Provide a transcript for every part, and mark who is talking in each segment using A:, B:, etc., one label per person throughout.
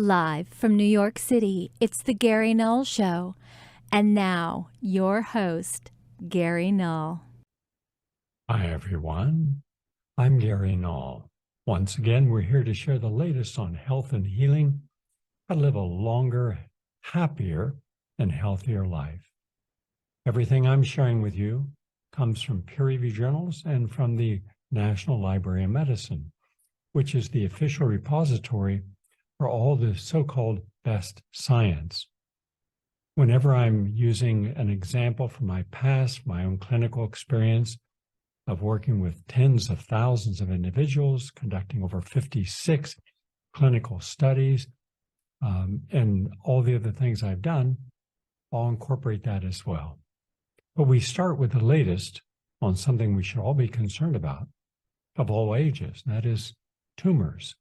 A: Live from New York City, it's the Gary Null Show. And now, your host, Gary Null.
B: Hi, everyone. I'm Gary Null. Once again, we're here to share the latest on health and healing, how to live a longer, happier, and healthier life. Everything I'm sharing with you comes from peer-reviewed journals and from the National Library of Medicine, which is the official repository for all the so-called best science. Whenever I'm using an example from my past, my own clinical experience of working with tens of thousands of individuals, conducting over 56 clinical studies, and all the other things I've done, I'll incorporate that as well. But we start with the latest on something we should all be concerned about of all ages, and that is tumors.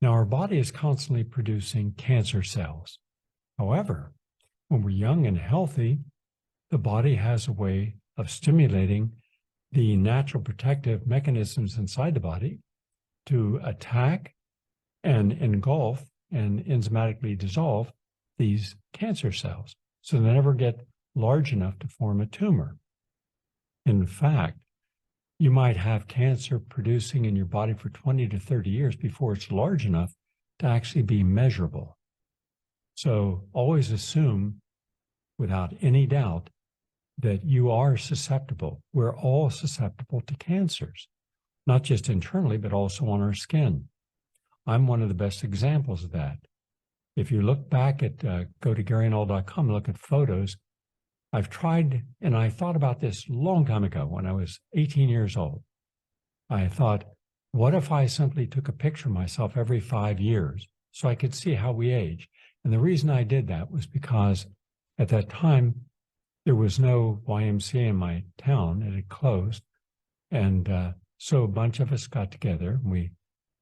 B: Now, our body is constantly producing cancer cells. However, when we're young and healthy, the body has a way of stimulating the natural protective mechanisms inside the body to attack and engulf and enzymatically dissolve these cancer cells so they never get large enough to form a tumor. In fact, you might have cancer producing in your body for 20 to 30 years before it's large enough to actually be measurable. So always assume, without any doubt, that you are susceptible. We're all susceptible to cancers, not just internally, but also on our skin. I'm one of the best examples of that. If you look back at, go to GaryNull.com and look at photos, I've tried, and I thought about this a long time ago when I was 18 years old. I thought, what if I simply took a picture of myself every 5 years so I could see how we age? And the reason I did that was because at that time, there was no YMCA in my town. It had closed. And so a bunch of us got together. And we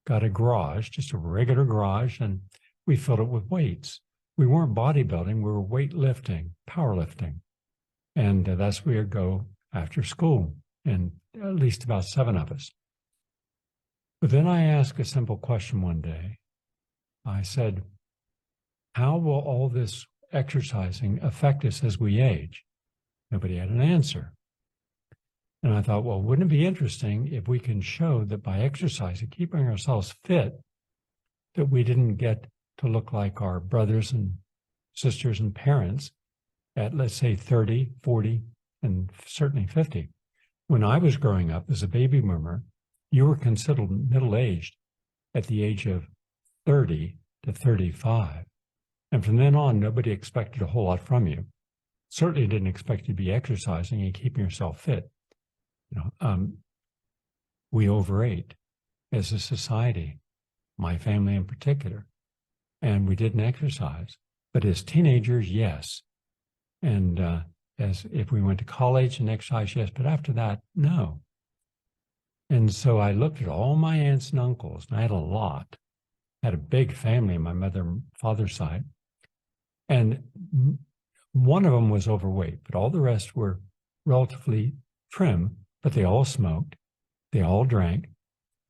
B: got a garage, just a regular garage, and we filled it with weights. We weren't bodybuilding. We were weightlifting, powerlifting. And that's where we'd go after school, and at least about 7 of us. But then I asked a simple question one day. I said, how will all this exercising affect us as we age? Nobody had an answer. And I thought, well, wouldn't it be interesting if we can show that by exercising, keeping ourselves fit, that we didn't get to look like our brothers and sisters and parents at, let's say, 30, 40, and certainly 50. When I was growing up as a baby boomer, you were considered middle-aged at the age of 30 to 35. And from then on, nobody expected a whole lot from you. Certainly didn't expect you to be exercising and keeping yourself fit. We overate as a society, my family in particular, and we didn't exercise. But as teenagers, yes. And as if we went to college and exercise, yes, but after that, no. And so I looked at all my aunts and uncles, and I had a lot. I had a big family on my mother and father's side. And one of them was overweight, but all the rest were relatively trim, but they all smoked. They all drank.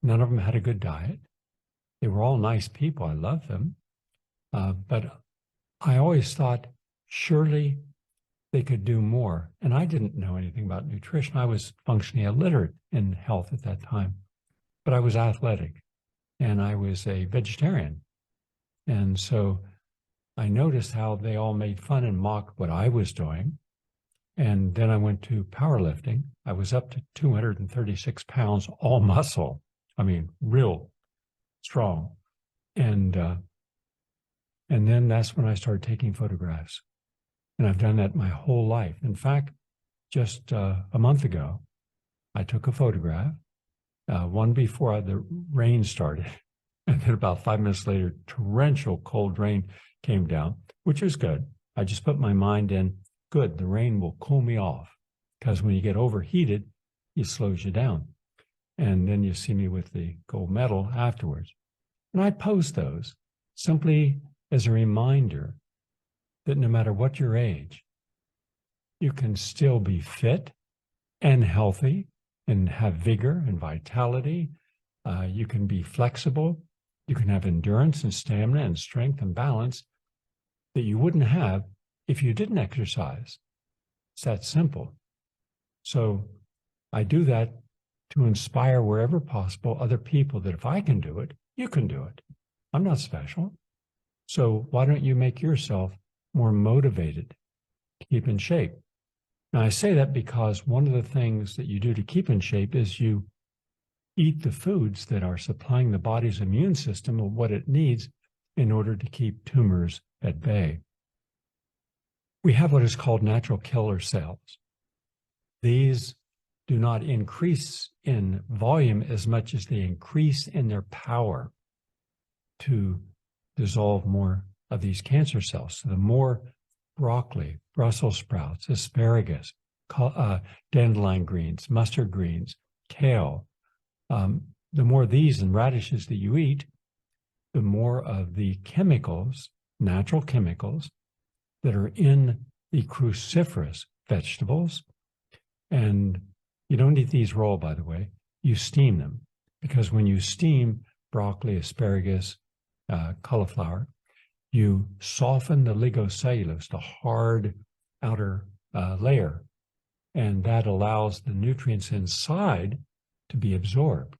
B: None of them had a good diet. They were all nice people. I loved them. But I always thought, surely they could do more. And I didn't know anything about nutrition. I was functionally illiterate in health at that time, but I was athletic and I was a vegetarian. And so I noticed how they all made fun and mocked what I was doing. And then I went to powerlifting. I was up to 236 pounds, all muscle. I mean, real strong. And then that's when I started taking photographs. And I've done that my whole life. In fact, just a month ago, I took a photograph, one before the rain started. And then about 5 minutes later, torrential cold rain came down, which was good. I just put my mind in, good, the rain will cool me off. Because when you get overheated, it slows you down. And then you see me with the gold medal afterwards. And I post those simply as a reminder that no matter what your age, you can still be fit and healthy and have vigor and vitality. You can be flexible. You can have endurance and stamina and strength and balance that you wouldn't have if you didn't exercise. It's that simple. So I do that to inspire wherever possible other people that if I can do it, you can do it. I'm not special. So why don't you make yourself more motivated to keep in shape? Now, I say that because one of the things that you do to keep in shape is you eat the foods that are supplying the body's immune system with what it needs in order to keep tumors at bay. We have what is called natural killer cells. These do not increase in volume as much as they increase in their power to dissolve more of these cancer cells. So the more broccoli, Brussels sprouts, asparagus, dandelion greens, mustard greens, kale, the more of these and radishes that you eat, the more of the chemicals, natural chemicals, that are in the cruciferous vegetables. And you don't eat these raw, by the way. You steam them, because when you steam broccoli, asparagus, cauliflower, you soften the ligocellulose, the hard outer layer, and that allows the nutrients inside to be absorbed.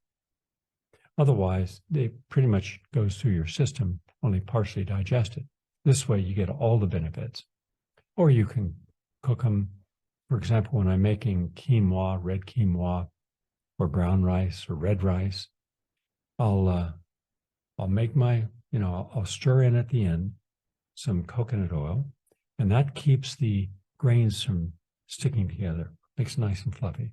B: Otherwise, they pretty much goes through your system, only partially digested. This way you get all the benefits. Or you can cook them. For example, when I'm making quinoa, red quinoa, or brown rice or red rice, I'll make I'll stir in at the end some coconut oil, and that keeps the grains from sticking together, makes it nice and fluffy.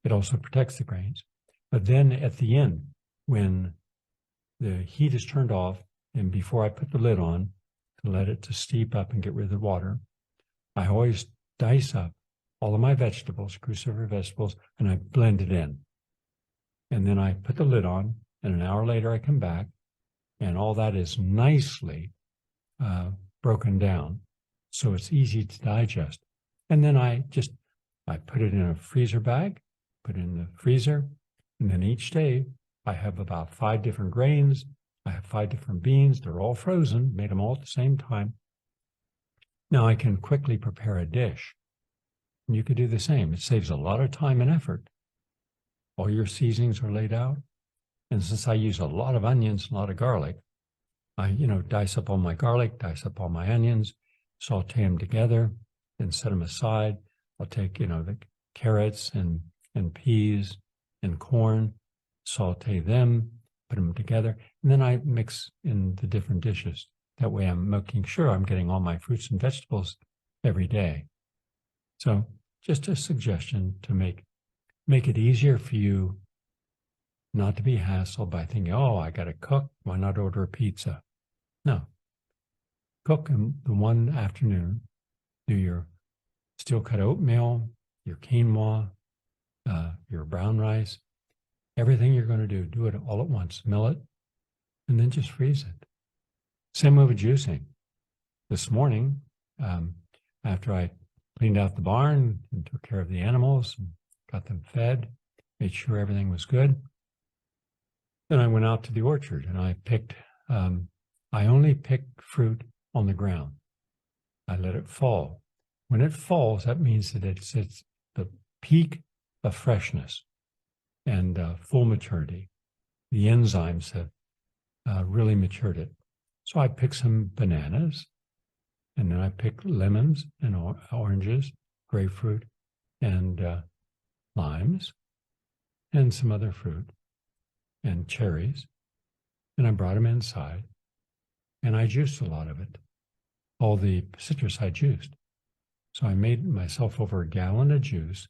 B: It also protects the grains. But then at the end, when the heat is turned off, and before I put the lid on to let it to steep up and get rid of the water, I always dice up all of my vegetables, cruciferous vegetables, and I blend it in. And then I put the lid on, and an hour later I come back, and all that is nicely broken down, so it's easy to digest. And then I put it in a freezer bag, put it in the freezer, and then each day I have about 5 different grains. I have 5 different beans. They're all frozen, made them all at the same time. Now I can quickly prepare a dish. And you could do the same. It saves a lot of time and effort. All your seasonings are laid out. And since I use a lot of onions, a lot of garlic, I, dice up all my garlic, dice up all my onions, saute them together, then set them aside. I'll take, the carrots and peas and corn, saute them, put them together, and then I mix in the different dishes. That way I'm making sure I'm getting all my fruits and vegetables every day. So just a suggestion to make it easier for you not to be hassled by thinking, oh, I got to cook. Why not order a pizza? No. Cook in the one afternoon. Do your steel-cut oatmeal, your quinoa, your brown rice. Everything you're going to do it all at once. Mill it, and then just freeze it. Same way with juicing. This morning, after I cleaned out the barn and took care of the animals, and got them fed, made sure everything was good, then I went out to the orchard and I picked, I only pick fruit on the ground. I let it fall. When it falls, that means that it's the peak of freshness and full maturity. The enzymes have really matured it. So I picked some bananas, and then I picked lemons and oranges, grapefruit, and limes, and some other fruit, and cherries. And I brought them inside, and I juiced a lot of it. All the citrus I juiced. So I made myself over a gallon of juice,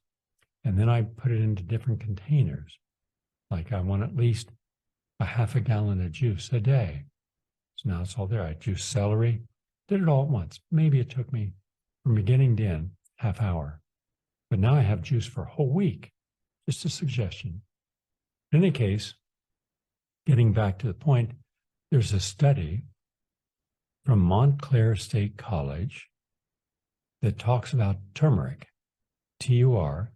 B: and then I put it into different containers. Like I want at least a half a gallon of juice a day. So now it's all there. I juiced celery, did it all at once. Maybe it took me from beginning to end, half hour. But now I have juice for a whole week. Just a suggestion. In any case, getting back to the point, there's a study from Montclair State College that talks about turmeric, Turmeric,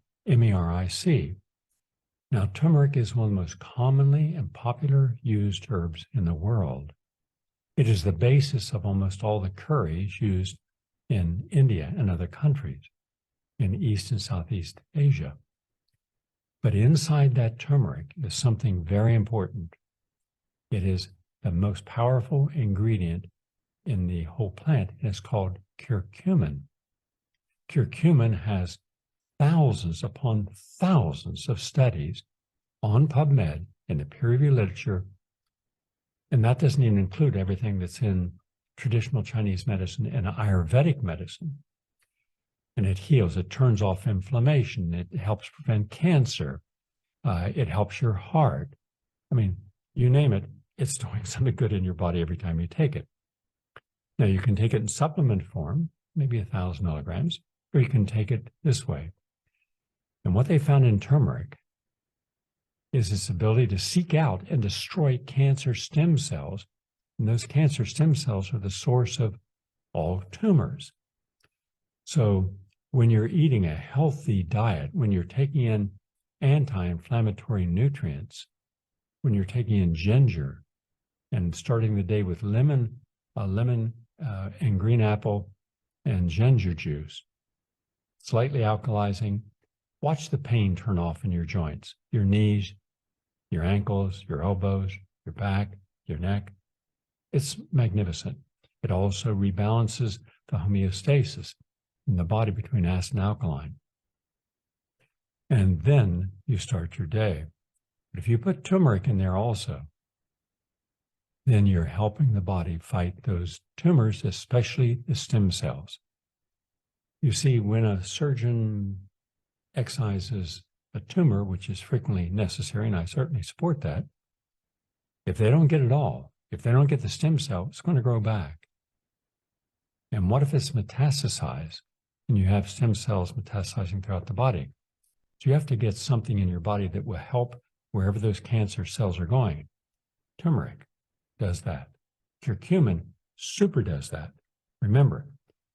B: Now, turmeric is one of the most commonly and popular used herbs in the world. It is the basis of almost all the curries used in India and other countries in East and Southeast Asia. But inside that turmeric is something very important. It is the most powerful ingredient in the whole plant, and it's called curcumin. Curcumin has thousands upon thousands of studies on PubMed in the peer-reviewed literature, and that doesn't even include everything that's in traditional Chinese medicine and Ayurvedic medicine. And it heals, it turns off inflammation, it helps prevent cancer, it helps your heart. I mean, you name it, it's doing something good in your body every time you take it. Now, you can take it in supplement form, maybe 1,000 milligrams, or you can take it this way. And what they found in turmeric is its ability to seek out and destroy cancer stem cells. And those cancer stem cells are the source of all tumors. So when you're eating a healthy diet, when you're taking in anti-inflammatory nutrients, when you're taking in ginger and starting the day with lemon and green apple and ginger juice, slightly alkalizing, watch the pain turn off in your joints, your knees, your ankles, your elbows, your back, your neck. It's magnificent. It also rebalances the homeostasis in the body between acid and alkaline. And then you start your day. But if you put turmeric in there also, then you're helping the body fight those tumors, especially the stem cells. You see, when a surgeon excises a tumor, which is frequently necessary, and I certainly support that, if they don't get it all, if they don't get the stem cell, it's going to grow back. And what if it's metastasized and you have stem cells metastasizing throughout the body? So you have to get something in your body that will help wherever those cancer cells are going. Turmeric does that. Curcumin super does that. Remember,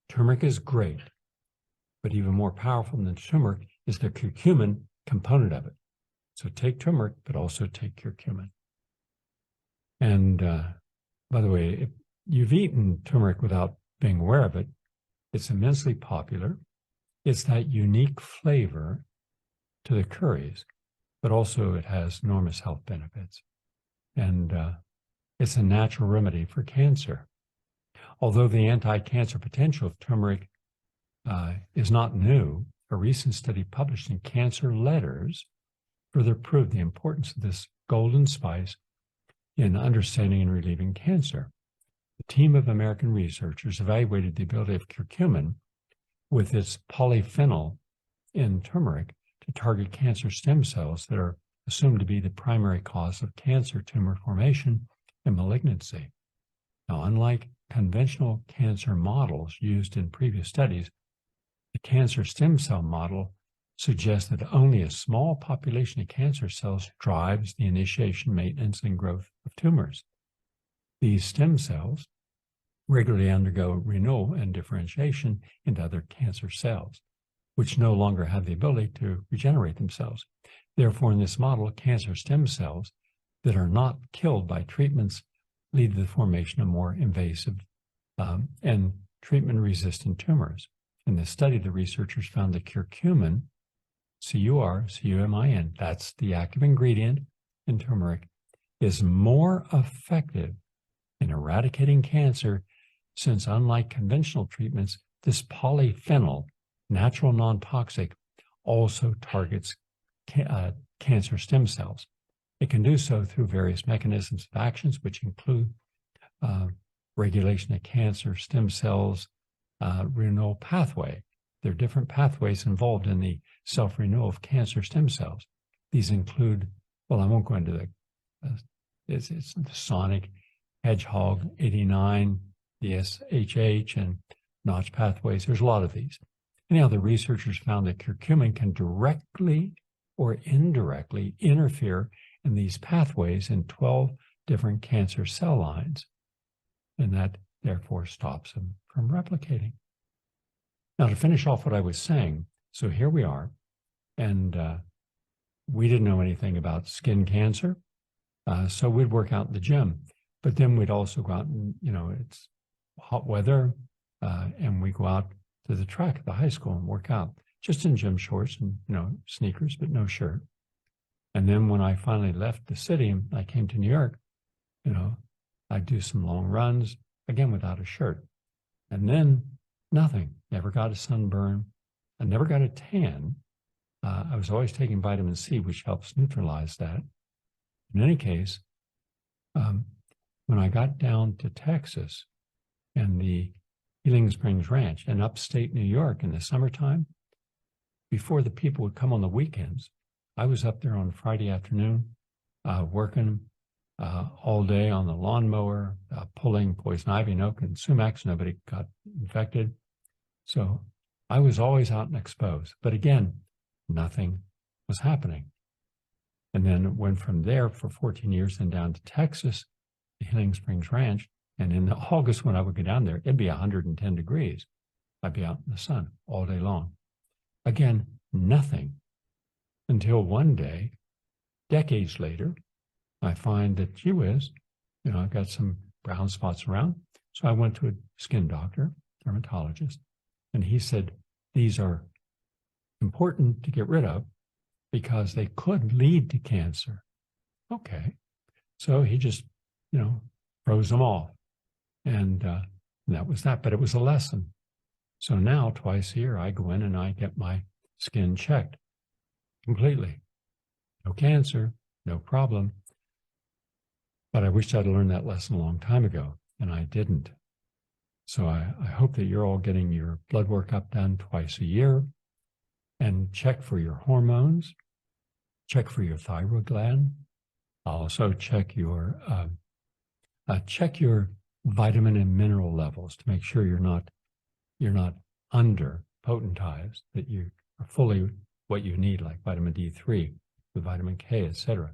B: turmeric is great, but even more powerful than turmeric is the curcumin component of it. So take turmeric, but also take curcumin. And by the way, if you've eaten turmeric without being aware of it, it's immensely popular. It's that unique flavor to the curries, but also it has enormous health benefits. And it's a natural remedy for cancer. Although the anti-cancer potential of turmeric is not new, a recent study published in Cancer Letters further proved the importance of this golden spice in understanding and relieving cancer. A team of American researchers evaluated the ability of curcumin with its polyphenol in turmeric to target cancer stem cells that are assumed to be the primary cause of cancer tumor formation and malignancy. Now, unlike conventional cancer models used in previous studies, the cancer stem cell model suggests that only a small population of cancer cells drives the initiation, maintenance, and growth of tumors. These stem cells regularly undergo renewal and differentiation into other cancer cells, which no longer have the ability to regenerate themselves. Therefore, in this model, cancer stem cells that are not killed by treatments lead to the formation of more invasive and treatment-resistant tumors. In this study, the researchers found that curcumin, C-U-R-C-U-M-I-N, that's the active ingredient in turmeric, is more effective in eradicating cancer since, unlike conventional treatments, this polyphenol, natural non-toxic, also targets cancer stem cells. It can do so through various mechanisms of actions, which include regulation of cancer stem cells renewal pathway. There are different pathways involved in the self-renewal of cancer stem cells. These include, well, I won't go into it's the sonic, hedgehog, 89, the SHH, and Notch pathways. There's a lot of these. Anyhow, the researchers found that curcumin can directly or indirectly interfere in these pathways in 12 different cancer cell lines, and that therefore stops them from replicating. Now, to finish off what I was saying, so here we are, and we didn't know anything about skin cancer. So we'd work out in the gym, but then we'd also go out and, it's hot weather, and we go out to the track at the high school and work out just in gym shorts and, sneakers, but no shirt. And then when I finally left the city and I came to New York, I'd do some long runs, again, without a shirt. And then nothing, never got a sunburn. I never got a tan. I was always taking vitamin C, which helps neutralize that. In any case, when I got down to Texas and the Healing Springs Ranch in upstate New York in the summertime, before the people would come on the weekends, I was up there on Friday afternoon working all day on the lawnmower, pulling poison ivy and oak and sumacs. Nobody got infected. So I was always out and exposed. But again, nothing was happening. And then went from there for 14 years, then down to Texas, the Healing Springs Ranch. And in August, when I would go down there, it'd be 110 degrees. I'd be out in the sun all day long. Again, nothing. Until one day, decades later, I find that, gee whiz, I've got some brown spots around. So I went to a skin doctor, dermatologist, and he said, these are important to get rid of because they could lead to cancer. Okay. So he just, froze them off. And that was that. But it was a lesson. So now twice a year, I go in and I get my skin checked completely. No cancer, no problem. But I wish I'd learned that lesson a long time ago, and I didn't. So I hope that you're all getting your blood workup done twice a year and check for your hormones, check for your thyroid gland. Also check your vitamin and mineral levels to make sure you're not under potentized, that you are fully what you need, like vitamin D3, with vitamin K, etc.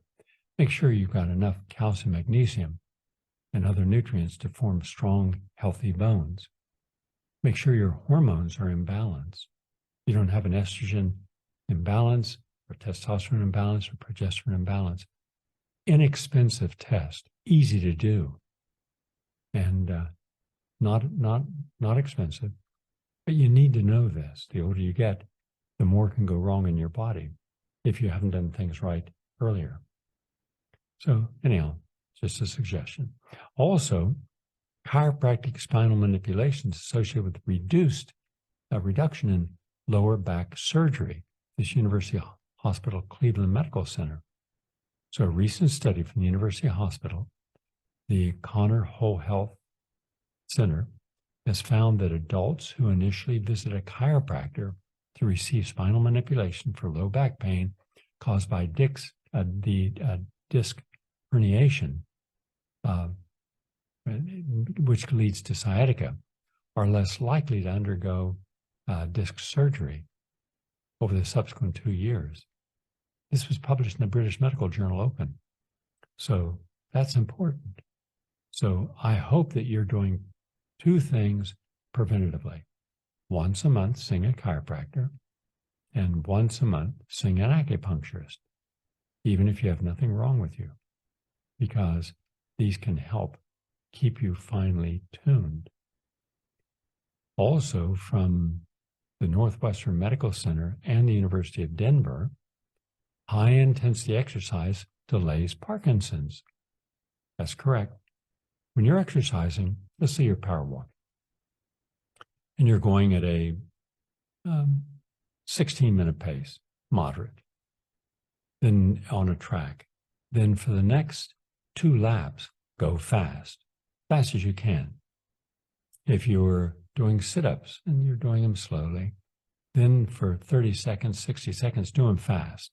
B: Make sure you've got enough calcium, magnesium, and other nutrients to form strong, healthy bones. Make sure your hormones are in balance. You don't have an estrogen imbalance or testosterone imbalance or progesterone imbalance. Inexpensive test, easy to do, and not expensive. But you need to know this. The older you get, the more can go wrong in your body if you haven't done things right earlier. So anyhow, just a suggestion. Also, chiropractic spinal manipulations associated with reduction in lower back surgery. This University Hospital Cleveland Medical Center. So a recent study from the University Hospital, the Connor Whole Health Center, has found that adults who initially visit a chiropractor to receive spinal manipulation for low back pain caused by disc herniation, which leads to sciatica, are less likely to undergo disc surgery over the subsequent 2 years. This was published in the British Medical Journal Open. So that's important. So I hope that you're doing two things preventatively. Once a month, seeing a chiropractor, and once a month, seeing an acupuncturist, even if you have nothing wrong with you, because these can help keep you finely tuned. Also, from the Northwestern Medical Center and the University of Denver, high-intensity exercise delays Parkinson's. That's correct. When you're exercising, let's say you're power walking, and you're going at a 16-minute pace, moderate, then on a track. Then for the next 2 laps, go fast as you can. If you're doing sit-ups and you're doing them slowly, then for 30 seconds, 60 seconds, do them fast.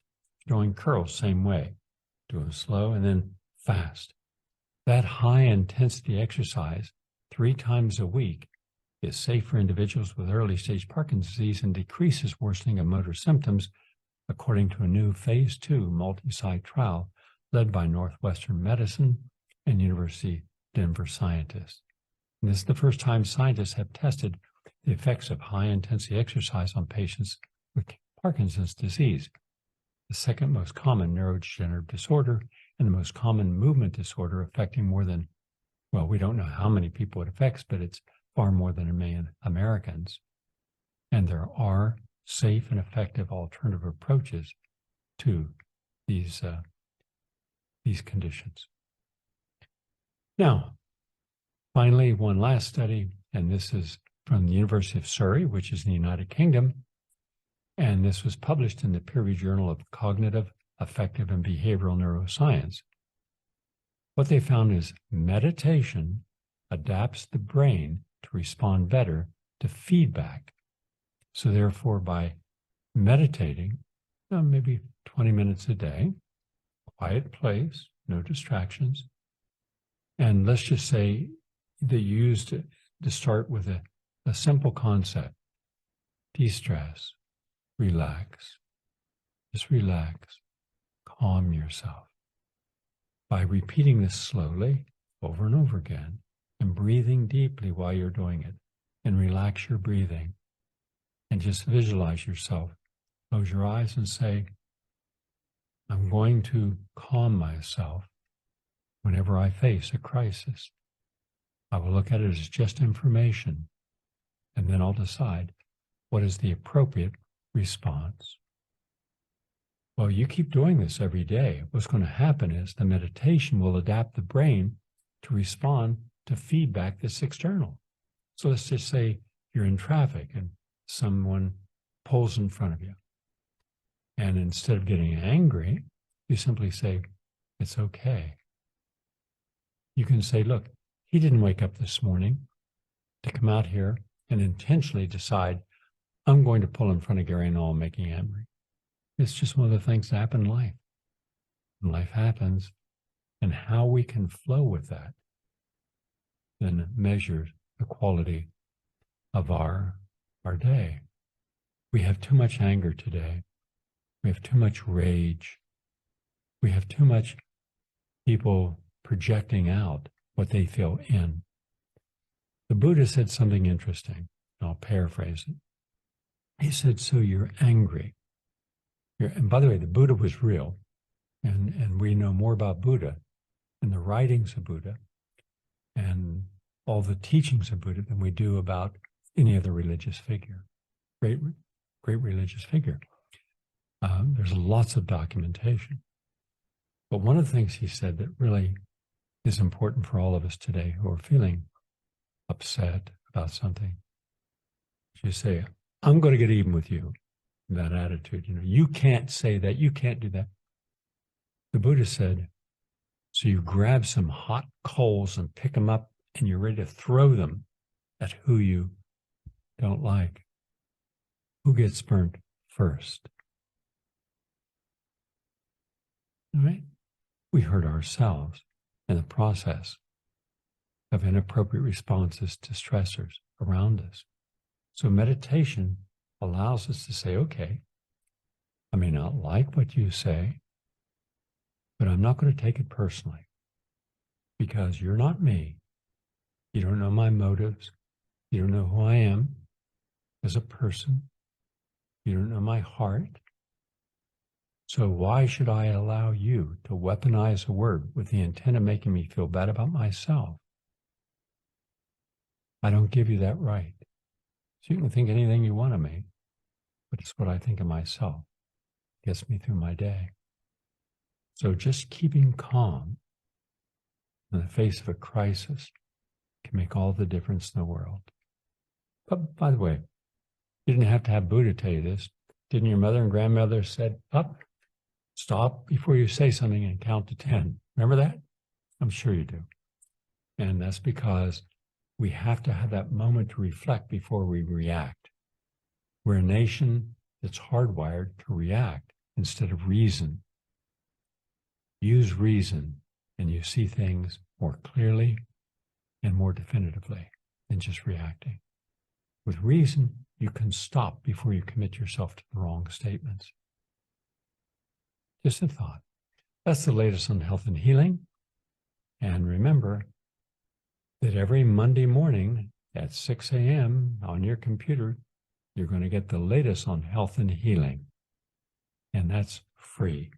B: Doing curls, same way. Do them slow and then fast. That high-intensity exercise 3 times a week is safe for individuals with early-stage Parkinson's disease and decreases worsening of motor symptoms, according to a new phase 2 multi-site trial led by Northwestern Medicine and University of Denver scientists. And this is the first time scientists have tested the effects of high-intensity exercise on patients with Parkinson's disease. the second most common neurodegenerative disorder, and the most common movement disorder affecting more than, well, we don't know how many people it affects, but it's far more than 1 million Americans. And there are safe and effective alternative approaches to these conditions. Now, finally, one last study, and this is from the University of Surrey, which is in the United Kingdom. And this was published in the peer-reviewed Journal of Cognitive, Affective, and Behavioral Neuroscience. What they found is meditation adapts the brain to respond better to feedback. So therefore, by meditating, maybe 20 minutes a day, quiet place, no distractions, and let's just say that you used to start with a simple concept: de-stress, relax, just relax, calm yourself. By repeating this slowly over and over again and breathing deeply while you're doing it, and relax your breathing and just visualize yourself. Close your eyes and say, I'm going to calm myself whenever I face a crisis. I will look at it as just information, and then I'll decide what is the appropriate response. Well, you keep doing this every day. What's going to happen is the meditation will adapt the brain to respond to feedback that's external. So let's just say you're in traffic and someone pulls in front of you. And instead of getting angry, you simply say, it's okay. You can say, look, he didn't wake up this morning to come out here and intentionally decide, I'm going to pull in front of Gary Null and make him angry. It's just one of the things that happen in life. And life happens, and how we can flow with that then measures the quality of our day. We have too much anger today. We have too much rage. We have too much people projecting out what they feel in. The Buddha said something interesting. I'll paraphrase it. He said, so you're angry. And by the way, the Buddha was real. And we know more about Buddha and the writings of Buddha and all the teachings of Buddha than we do about any other religious figure. Great religious figure. There's lots of documentation. But one of the things he said that really is important for all of us today who are feeling upset about something, you say, I'm going to get even with you. That attitude, you can't say that, you can't do that. The Buddha said, so you grab some hot coals and pick them up and you're ready to throw them at who you don't like. Who gets burnt first? All right? We hurt ourselves in the process of inappropriate responses to stressors around us. So meditation allows us to say, okay, I may not like what you say, but I'm not going to take it personally because you're not me. You don't know my motives. You don't know who I am as a person. You don't know my heart. So why should I allow you to weaponize a word with the intent of making me feel bad about myself? I don't give you that right. So you can think anything you want of me, but it's what I think of myself. It gets me through my day. So just keeping calm in the face of a crisis can make all the difference in the world. But by the way, you didn't have to have Buddha tell you this. Didn't your mother and grandmother said, up, stop before you say something and count to 10? Remember that? I'm sure you do. And that's because we have to have that moment to reflect before we react. We're a nation that's hardwired to react instead of reason. Use reason and you see things more clearly and more definitively than just reacting. With reason, you can stop before you commit yourself to the wrong statements. Just a thought. That's the latest on health and healing. And remember that every Monday morning at 6 a.m. on your computer, you're going to get the latest on health and healing. And that's free.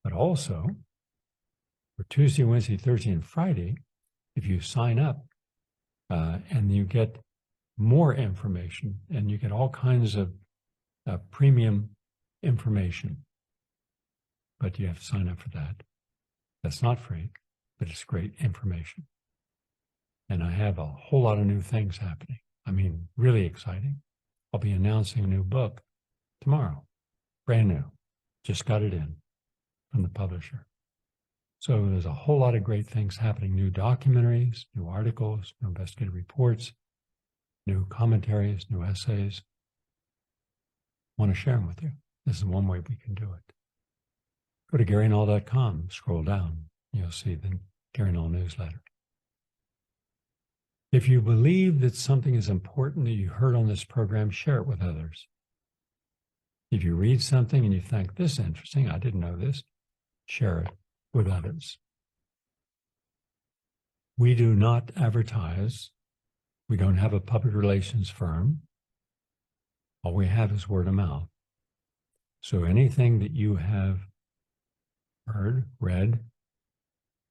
B: But also, for Tuesday, Wednesday, Thursday, and Friday, if you sign up and you get more information and you get all kinds of premium information, but you have to sign up for that. That's not free, but it's great information. And I have a whole lot of new things happening. I mean, really exciting. I'll be announcing a new book tomorrow, brand new. Just got it in from the publisher. So there's a whole lot of great things happening, new documentaries, new articles, new investigative reports, new commentaries, new essays. I want to share them with you. This is one way we can do it. Go to GaryNull.com, scroll down, you'll see the Gary Null newsletter. If you believe that something is important that you heard on this program, share it with others. If you read something and you think, this is interesting, I didn't know this, share it with others. We do not advertise. We don't have a public relations firm. All we have is word of mouth. So anything that you have heard, read,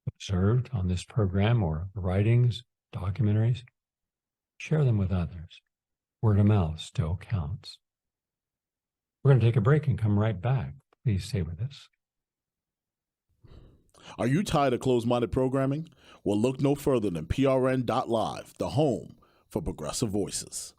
B: observed on this program or writings, documentaries, share them with others. Word of mouth still counts. We're going to take a break and come right back. Please stay with us.
C: Are you tired of closed-minded programming? Well, look no further than PRN.Live, the home for progressive voices.